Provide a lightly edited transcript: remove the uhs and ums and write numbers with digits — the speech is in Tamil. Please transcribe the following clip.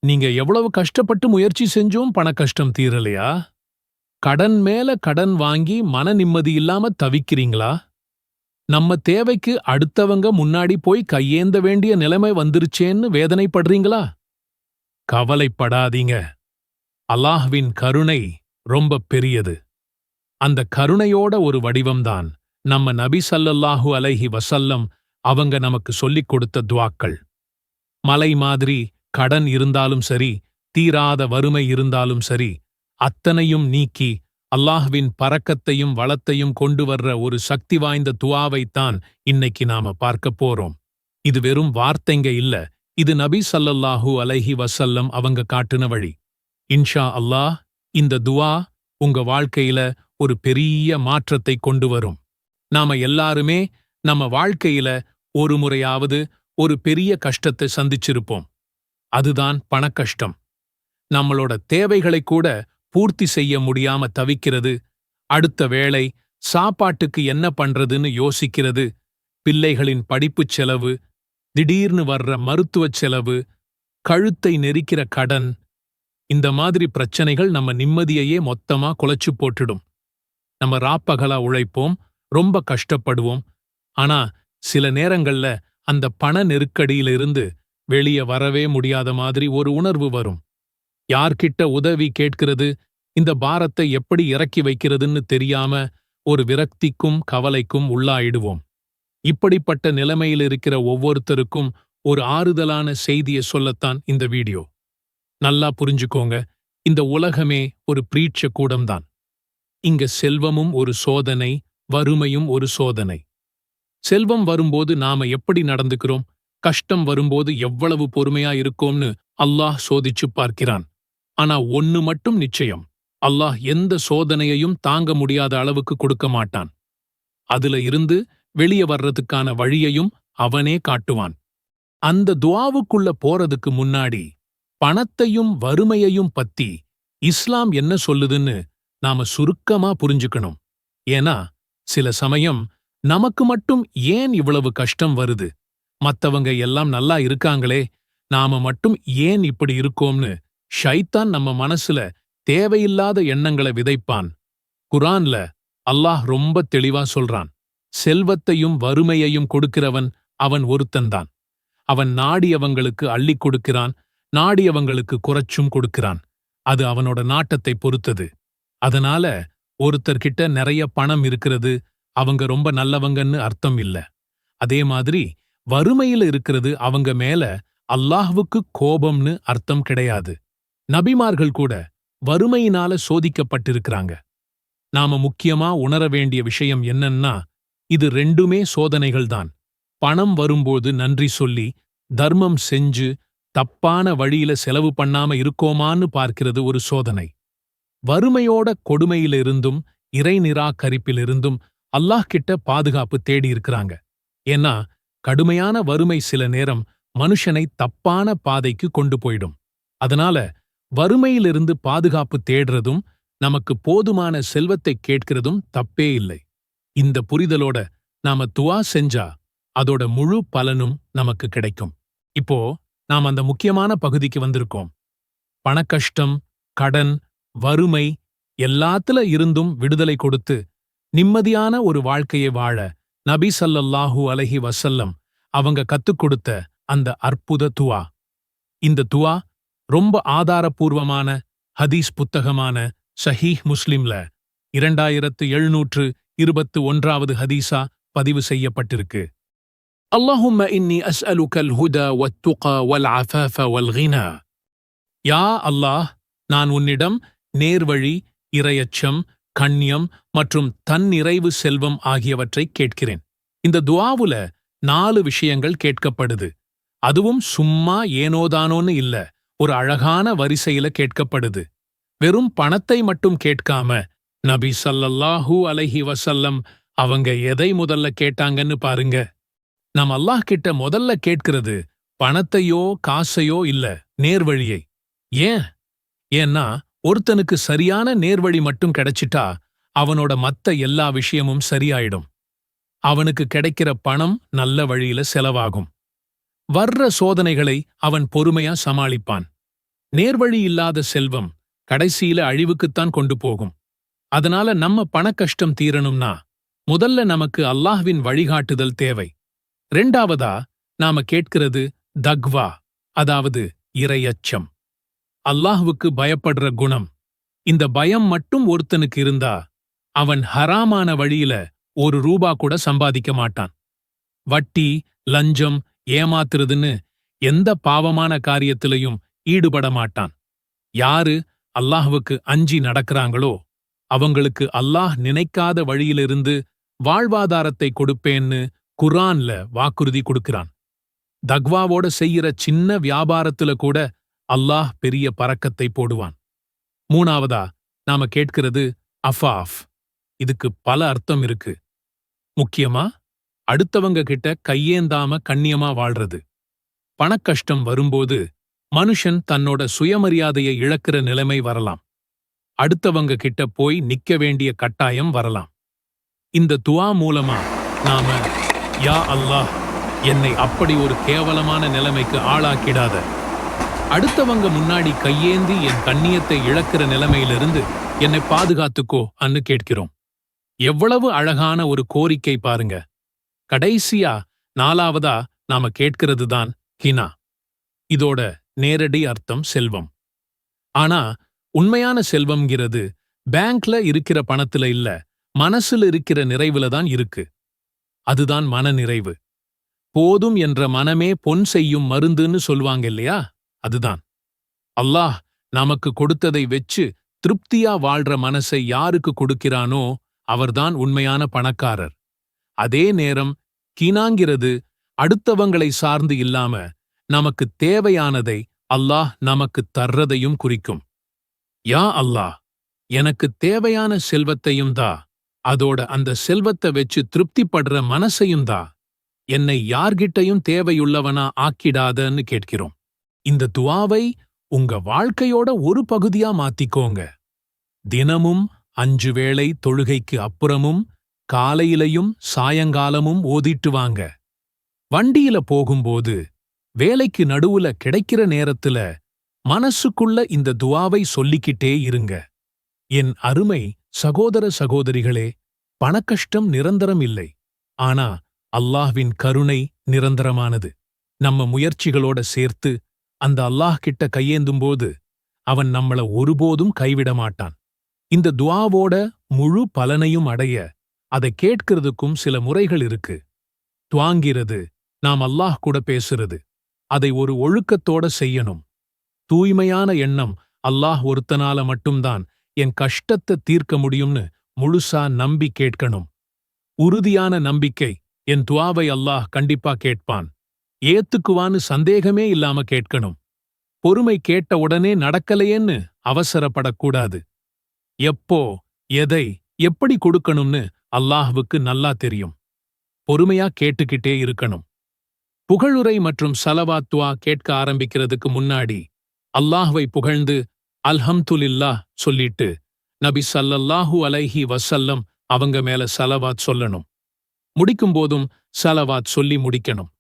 நீங்க எவ்வளவு கஷ்டப்பட்டு முயற்சி செஞ்சும் பண கஷ்டம் தீரலையா? கடன் மேல கடன் வாங்கி மன நிம்மதி இல்லாம தவிக்கிறீங்களா? நம்ம தேவைக்கு அடுத்தவங்க முன்னாடி போய் கையேந்த வேண்டிய நிலைமை வந்துருச்சேன்னு வேதனைப்படுறீங்களா? கவலைப்படாதீங்க. அல்லாஹ்வின் கருணை ரொம்ப பெரியது. அந்த கருணையோட ஒரு வடிவம்தான் நம்ம நபி ஸல்லல்லாஹு அலைஹி வஸல்லம் அவங்க நமக்கு சொல்லிக் கொடுத்த துஆக்கள். மலை மாதிரி கடன் இருந்தாலும் சரி, தீராத வறுமை இருந்தாலும் சரி, அத்தனையும் நீக்கி அல்லாஹ்வின் பரக்கத்தையும் வளத்தையும் கொண்டு வர்ற ஒரு சக்தி வாய்ந்த துஆவைத்தான் இன்னைக்கு நாம பார்க்க போறோம். இது வெறும் வார்த்தைங்க இல்ல, இது நபி ஸல்லல்லாஹு அலைஹி வஸல்லம் அவங்க காட்டுன வழி. இன்ஷா அல்லாஹ் இந்த துஆ உங்க வாழ்க்கையில ஒரு பெரிய மாற்றத்தை கொண்டு வரும். நாம எல்லாருமே நம்ம வாழ்க்கையில ஒரு முறையாவது ஒரு பெரிய கஷ்டத்தை சந்திச்சிருப்போம். அதுதான் பணக்கஷ்டம். நம்மளோட தேவைகளை கூட பூர்த்தி செய்ய முடியாம தவிக்கிறது, அடுத்த வேளை சாப்பாட்டுக்கு என்ன பண்றதுன்னு யோசிக்கிறது, பிள்ளைகளின் படிப்புச் செலவு, திடீர்னு வர்ற மருத்துவச் செலவு, கழுத்தை நெரிக்கிற கடன், இந்த மாதிரி பிரச்சனைகள் நம்ம நிம்மதியையே மொத்தமா குலைச்சு போட்டுடும். நம்ம ராப்பகலா உழைப்போம், ரொம்ப கஷ்டப்படுவோம். ஆனா சில நேரங்கள்ல அந்த பண நெருக்கடியிலிருந்து வெளிய வரவே முடியாத மாதிரி ஒரு உணர்வு வரும். யார்கிட்ட உதவி கேட்கிறது, இந்த பாரத்தை எப்படி இறக்கி வைக்கிறதுன்னு தெரியாம ஒரு விரக்திக்கும் கவலைக்கும் உள்ளாயிடுவோம். இப்படிப்பட்ட நிலைமையில் இருக்கிற ஒவ்வொருத்தருக்கும் ஒரு ஆறுதலான செய்தியை சொல்லத்தான் இந்த வீடியோ. நல்லா புரிஞ்சுக்கோங்க, இந்த உலகமே ஒரு பிரீட்ச கூடம்தான். இங்க செல்வமும் ஒரு சோதனை, வறுமையும் ஒரு சோதனை. செல்வம் வரும்போது நாம எப்படி நடந்துக்கிறோம், கஷ்டம் வரும்போது எவ்வளவு பொறுமையா இருக்கோம்னு அல்லாஹ் சோதிச்சு பார்க்கிறான். ஆனா ஒன்னு மட்டும் நிச்சயம், அல்லாஹ் எந்த சோதனையையும் தாங்க முடியாத அளவுக்கு கொடுக்க மாட்டான். அதுல இருந்து வெளியே வர்றதுக்கான வழியையும் அவனே காட்டுவான். அந்த துஆவுக்குள்ள போறதுக்கு முன்னாடி பணத்தையும் வறுமையையும் பத்தி இஸ்லாம் என்ன சொல்லுதுன்னு நாம சுருக்கமா புரிஞ்சுக்கணும். ஏன்னா சில சமயம் நமக்கு மட்டும் ஏன் இவ்வளவு கஷ்டம் வருது, மத்தவங்க எல்லாம் நல்லா இருக்காங்களே, நாம மட்டும் ஏன் இப்படி இருக்கோம்னு ஷைத்தான் நம்ம மனசுல தேவையில்லாத எண்ணங்களை விதைப்பான். குர்ஆன்ல அல்லாஹ் ரொம்ப தெளிவா சொல்றான், செல்வத்தையும் வறுமையையும் கொடுக்கிறவன் அவன் ஒருத்தன்தான். அவன் நாடியவங்களுக்கு அள்ளிக் கொடுக்கிறான், நாடியவங்களுக்கு குறைச்சும் கொடுக்கிறான். அது அவனோட நாட்டத்தை பொறுத்தது. அதனால ஒருத்தர்கிட்ட நிறைய பணம் இருக்கிறது, அவங்க ரொம்ப நல்லவங்கன்னு அர்த்தம் இல்ல. அதே மாதிரி வறுமையில இருக்கிறது அவங்க மேல அல்லாஹ்வுக்கு கோபம்னு அர்த்தம் கிடையாது. நபிமார்கள் கூட வறுமையினால சோதிக்கப்பட்டிருக்கிறாங்க. நாம முக்கியமா உணர வேண்டிய விஷயம் என்னன்னா, இது ரெண்டுமே சோதனைகள்தான். பணம் வரும்போது நன்றி சொல்லி தர்மம் செஞ்சு தப்பான வழியில செலவு பண்ணாம இருக்கோமான்னு பார்க்கிறது ஒரு சோதனை. வறுமையோட கொடுமையிலிருந்தும் இறை நிராகரிப்பிலிருந்தும் அல்லாஹ் கிட்ட பாதுகாப்பு தேடி இருக்கிறாங்க. ஏன்னா கடுமையான வறுமை சில நேரம் மனுஷனை தப்பான பாதைக்கு கொண்டு போயிடும். அதனால வறுமையிலிருந்து பாதுகாப்பு தேடுறதும் நமக்கு போதுமான செல்வத்தை கேட்கிறதும் தப்பே இல்லை. இந்த புரிதலோட நாம துஆ செஞ்சா அதோட முழு பலனும் நமக்கு கிடைக்கும். இப்போ நாம் அந்த முக்கியமான பகுதிக்கு வந்திருக்கோம். பணக்கஷ்டம், கடன், வறுமை எல்லாத்துல இருந்தும் விடுதலை கொடுத்து நிம்மதியான ஒரு வாழ்க்கையை வாழ நபி ஸல்லல்லாஹு அலைஹி வஸல்லம் அவங்க கத்துக் கொடுத்த அந்த அற்புத துஆ. இந்த துஆ ரொம்ப ஆதாரபூர்வமான ஹதீஸ் புத்தகமான ஸஹீஹ் முஸ்லிம்ல 2721வது ஹதீஸா பதிவு செய்யப்பட்டிருக்கு. அல்லாஹும்ம இன்னி அஸ்அலுகல் ஹுதா வத்துகா வல் அஃபாஃப வல் கினா. யா அல்லாஹ், நான் உன்னிடம் நேர்வழி, இறையச்சம், கண்ணியம் மற்றும் தன்னிறைவு செல்வம் ஆகியவற்றைக் கேட்கிறேன். இந்த துஆவுல 4 விஷயங்கள் கேட்கப்படுது. அதுவும் சும்மா ஏனோதானோன்னு இல்ல, ஒரு அழகான வரிசையில கேட்கப்படுது. வெறும் பணத்தை மட்டும் கேட்காம நபி ஸல்லல்லாஹு அலைஹி வஸல்லம் அவங்க எதை முதல்ல கேட்டாங்கன்னு பாருங்க. நாம் அல்லாஹ் கிட்ட முதல்ல கேட்கிறது பணத்தையோ காசையோ இல்ல, நேர்வழியை. ஏன்? ஏன்னா ஒருத்தனுக்கு சரியான நேர்வழி மட்டும் கிடைச்சிட்டா அவனோட மத்த எல்லா விஷயமும் சரியாயிடும். அவனுக்கு கிடைக்கிற பணம் நல்ல வழியில செலவாகும். வர்ற சோதனைகளை அவன் பொறுமையா சமாளிப்பான். நேர்வழி இல்லாத செல்வம் கடைசியில அழிவுக்குத்தான் கொண்டு போகும். அதனால நம்ம பணக்கஷ்டம் தீரணும்னா முதல்ல நமக்கு அல்லாஹ்வின் வழிகாட்டுதல் தேவை. ரெண்டாவதா நாம கேட்கிறது தக்வா, அதாவது இறையச்சம், அல்லாஹ்வுக்கு பயப்படுற குணம். இந்த பயம் மட்டும் ஒருத்தனுக்கு இருந்தா அவன் ஹராமான வழியில ஒரு ரூபா கூட சம்பாதிக்க மாட்டான். வட்டி, லஞ்சம், ஏமாத்துறதுன்னு எந்த பாவமான காரியத்திலையும் ஈடுபட மாட்டான். யாரு அல்லாஹ்வுக்கு அஞ்சி நடக்கிறாங்களோ அவங்களுக்கு அல்லாஹ் நினைக்காத வழியிலிருந்து வாழ்வாதாரத்தை கொடுப்பேன்னு குர்ஆன்ல வாக்குறுதி கொடுக்கிறான். தக்வாவோட செய்யற சின்ன வியாபாரத்துல கூட அல்லாஹ் பெரிய பரக்கத்தை போடுவான். மூணாவதா நாம கேட்கிறது அஃபாஃப். இதுக்கு பல அர்த்தம் இருக்கு. முக்கியமா அடுத்தவங்க கிட்ட கையேந்தாம கண்ணியமா வாழ்றது. பணக்கஷ்டம் வரும்போது மனுஷன் தன்னோட சுயமரியாதையை இழக்கிற நிலைமை வரலாம். அடுத்தவங்க கிட்ட போய் நிக்க வேண்டிய கட்டாயம் வரலாம். இந்த துஆ மூலமா நாம யா அல்லாஹ், என்னை அப்படி ஒரு கேவலமான நிலைமைக்கு ஆளாக்கிடாத, அடுத்தவங்க முன்னாடி கையேந்தி என் கண்ணியத்தை இழக்கிற நிலைமையிலிருந்து என்னை பாதுகாத்துக்கோ அன்னு கேட்கிறோம். எவ்வளவு அழகான ஒரு கோரிக்கை பாருங்க. கடைசியா நாலாவதா நாம கேட்கிறது தான் கினா. இதோட நேரடி அர்த்தம் செல்வம். ஆனா உண்மையான செல்வம்ங்கிறது பேங்க்ல இருக்கிற பணத்துல இல்ல, மனசுல இருக்கிற நிறைவுல தான் இருக்கு. அதுதான் மன நிறைவு. போதும் என்ற மனமே பொன் செய்யும் மருந்துன்னு சொல்வாங்க இல்லையா, அதுதான். அல்லாஹ் நமக்கு கொடுத்ததை வெச்சு திருப்தியா வாழ்ற மனசை யாருக்கு கொடுக்கிறானோ அவர்தான் உண்மையான பணக்காரர். அதே நேரம் கீனாங்கிறது அடுத்தவங்களை சார்ந்து இல்லாம நமக்கு தேவையானதை அல்லாஹ் நமக்கு தர்றதையும் குறிக்கும். யா அல்லாஹ், எனக்கு தேவையான செல்வத்தையும் தா, அதோட அந்த செல்வத்தை வெச்சு திருப்திப்படுற மனசையும் தா, என்னை யார்கிட்டையும் தேவையுள்ளவனா ஆக்கிடாதன்னு கேட்கிறோம். இந்த துஆவை உங்க வாழ்க்கையோட ஒரு பகுதியா மாத்திக்கோங்க. தினமும் 5 வேளை தொழுகைக்கு அப்புறமும் காலையிலையும் சாயங்காலமும் ஓதிட்டு வாங்க. வண்டியில போகும்போது, வேலைக்கு நடுவுல கிடைக்கிற நேரத்துல மனசுக்குள்ள இந்த துஆவை சொல்லிக்கிட்டே இருங்க. என் அருமை சகோதர சகோதரிகளே, பணக்கஷ்டம் நிரந்தரம் இல்லை. ஆனா அல்லாஹ்வின் கருணை நிரந்தரமானது. நம்ம முயற்சிகளோட சேர்த்து அந்த அல்லாஹ் கிட்ட கையேந்தும்போது அவன் நம்மள ஒருபோதும் கைவிட மாட்டான். இந்த துஆவோட முழு பலனையும் அடைய அதை கேட்கிறதுக்கும் சில முறைகள் இருக்கு. துஆங்கிறது நாம் அல்லாஹ் கூட பேசுறது. அதை ஒரு ஒழுக்கத்தோட செய்யணும். தூய்மையான எண்ணம், அல்லாஹ் ஒருத்தனால மட்டும்தான் என் கஷ்டத்தை தீர்க்க முடியும்னு முழுசா நம்பி கேட்கணும். உறுதியான நம்பிக்கை, என் துஆவை அல்லாஹ் கண்டிப்பா கேட்பான், ஏத்துக்குவான்னு சந்தேகமே இல்லாம கேட்கணும். பொறுமை, கேட்ட உடனே நடக்கலையேன்னு அவசரப்படக்கூடாது. எப்போ எதை எப்படி கொடுக்கணும்னு அல்லாஹ்வுக்கு நல்லா தெரியும். பொறுமையா கேட்டுக்கிட்டே இருக்கணும். புகழுரை மற்றும் ஸலவாத் துஆ கேட்க ஆரம்பிக்கிறதுக்கு முன்னாடி அல்லாஹ்வை புகழ்ந்து அல்ஹம்துலில்லாஹ் சொல்லிட்டு நபி ஸல்லல்லாஹு அலைஹி வஸல்லம் அவங்க மேல ஸலவாத் சொல்லணும். முடிக்கும்போதும் ஸலவாத் சொல்லி முடிக்கணும்.